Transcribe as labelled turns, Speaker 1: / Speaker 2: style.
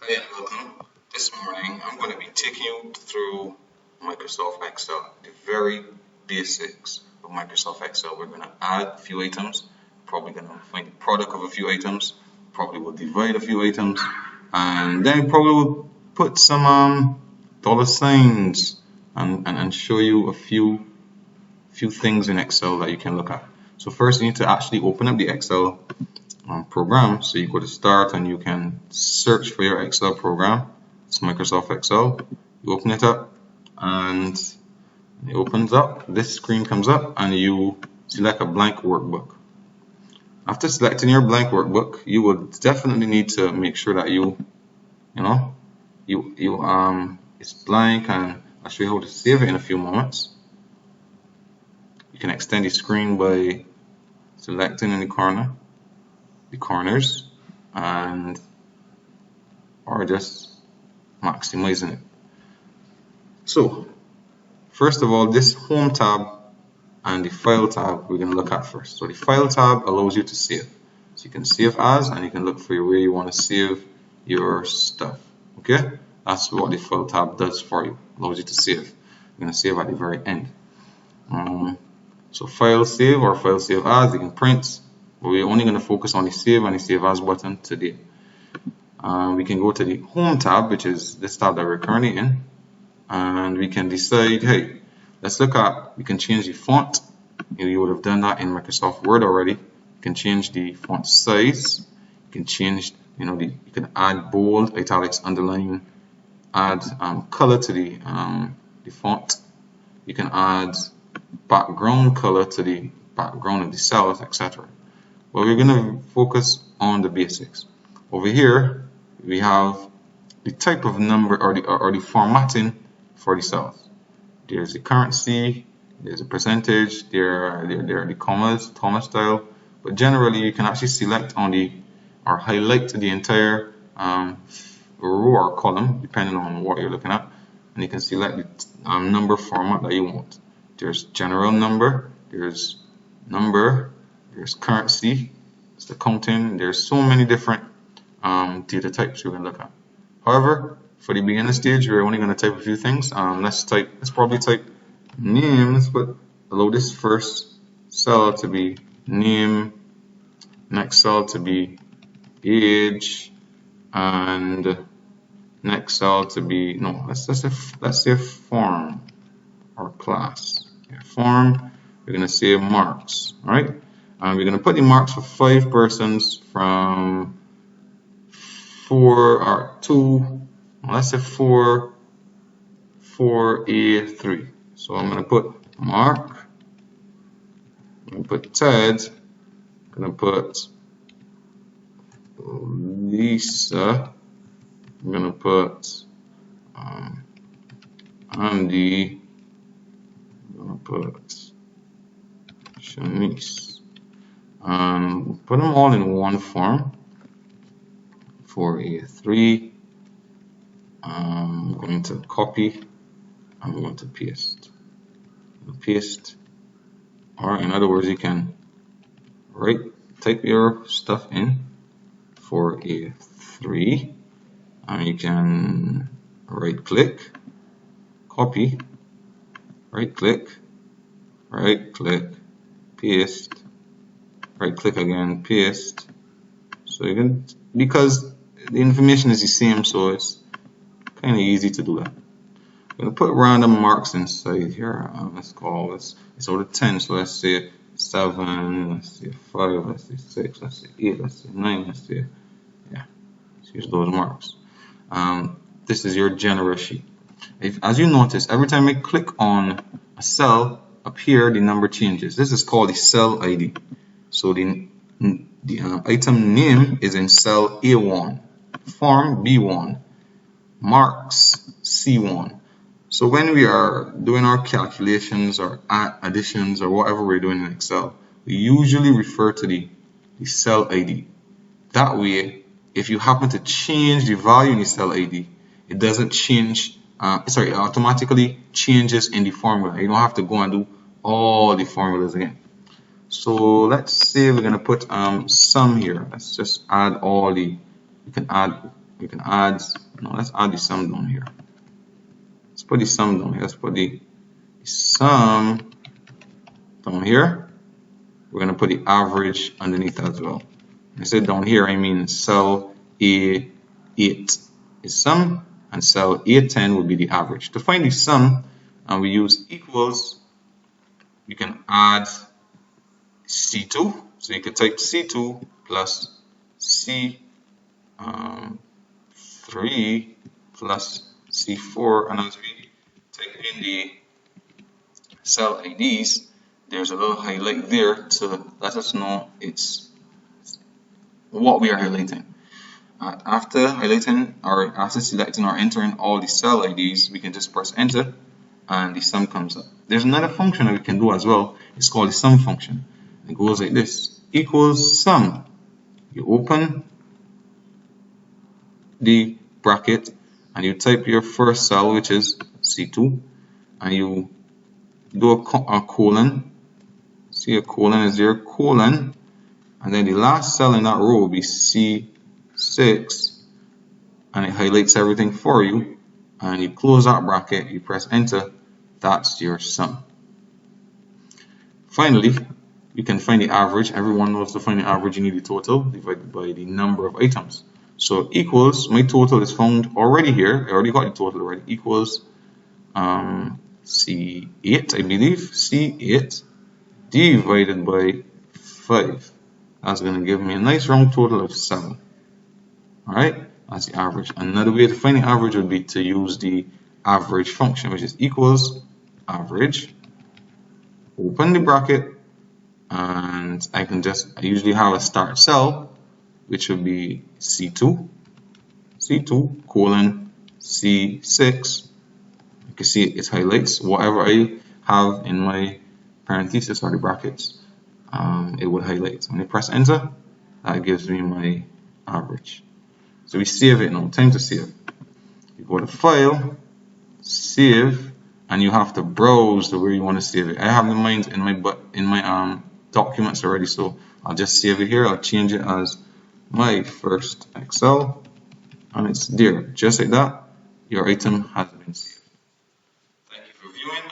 Speaker 1: Hi and welcome. This morning I'm going to be taking you through Microsoft Excel, the very basics of Microsoft Excel. We're going to add a few items, probably going to find the product of a few items, probably will divide a few items, and then probably will put some dollar signs and show you a few things in Excel that you can look at. So first you need to actually open up the Excel program. So you go to start and you can search for your Excel program. It's Microsoft Excel. You open it up and it opens up. This screen comes up and you select a blank workbook. After selecting your blank workbook, you will definitely need to make sure that it's blank, and I'll show you how to save it in a few moments. You can extend the screen by selecting in the corners, and or just maximizing it. So first of all, this home tab and the file tab we're going to look at first. So the file tab allows you to save. So you can save as, and you can look for where you want to save your stuff. Okay, that's what the file tab does for you. Allows you to save. You're going to save at the very end. So file save or file save as, you can print. But we're only going to focus on the save and the save as button today. We can go to the home tab, which is this tab that we're currently in, and we can decide, hey, let's look at, we can change the font. You would have done that in Microsoft Word already. You can change the font size. You can change, you can add bold, italics, underline, add color to the font. You can add background color to the background of the cells, etc. But we're going to focus on the basics. Over here, we have the type of number or the formatting for the cells. There's the currency, there's a percentage, there are the commas, Thomas style. But generally, you can actually select on or highlight the entire row or column, depending on what you're looking at, and you can select the number format that you want. There's general number, there's currency, it's the counting. There's so many different data types we're going to look at. However, for the beginner stage, we're only going to type a few things. Let's probably type name. Allow this first cell to be name, next cell to be age, and next cell to be, let's say form or class. Form, we're going to say marks, all right? And we're going to put the marks for 5 persons from 4 or 2, let's say 4A3. So I'm going to put Mark, I'm going to put Ted, I'm going to put Lisa, I'm going to put Andy, I'm going to put Shanice. Put them all in one form. 4A3. I'm going to copy. I'm going to paste. Or in other words, you can type your stuff in 4A3, and you can right click, copy, right click, paste, right click again, paste. So you can, because the information is the same, so it's kind of easy to do that. I'm going to put random marks inside here. It's out of 10, so let's say 7, let's say 5, let's say 6, let's say 8, let's say 9, let's say, let's use those marks. This is your general sheet. As you notice, every time I click on a cell up here, the number changes. This is called the cell ID. So the item name is in cell A1, form B1, marks C1. So when we are doing our calculations or additions or whatever we're doing in Excel, we usually refer to the cell ID. That way, if you happen to change the value in the cell ID, it doesn't change, it automatically changes in the formula. You don't have to go and do all the formulas again. So let's say we're going to put some here. Let's just add you can add We can add, no, let's add the sum down here. Let's put the sum down here. Let's put the sum down here. We're going to put the average underneath as well. When I say down here, I mean cell A8 is sum, and cell A10 will be the average. To find the sum, and we use equals, we can add C2. So you could type C2 plus C3 plus C4, and as we type in the cell IDs, there's a little highlight there to let us know it's what we are highlighting. After highlighting or after selecting or entering all the cell IDs, we can just press enter and the sum comes up. There's another function that we can do as well. It's called the sum function. It goes like this: equals sum. You open the bracket and you type your first cell, which is C2, and you do a colon. See, a colon is there, colon, and then the last cell in that row will be C6, and it highlights everything for you, and you close that bracket, you press enter. That's your sum. Finally, you can find the average. Everyone knows to find the average you need the total divided by the number of items. So equals, my total is found already here. I already got the total already. Equals C8, I believe. C8 divided by 5. That's going to give me a nice round total of 7. Alright, that's the average. Another way to find the average would be to use the average function, which is equals average. Open the bracket, and I usually have a start cell, which would be C2 colon C6. You can see it highlights whatever I have in my parentheses or the brackets. It will highlight. When I press enter, that gives me my average. So we save it now. Time to save. You go to File, Save, and you have to browse to where you want to save it. I have the mine in my documents already, so I'll just save it here. I'll change it as my first Excel, and it's there. Just like that, your item has been saved. Thank you for viewing.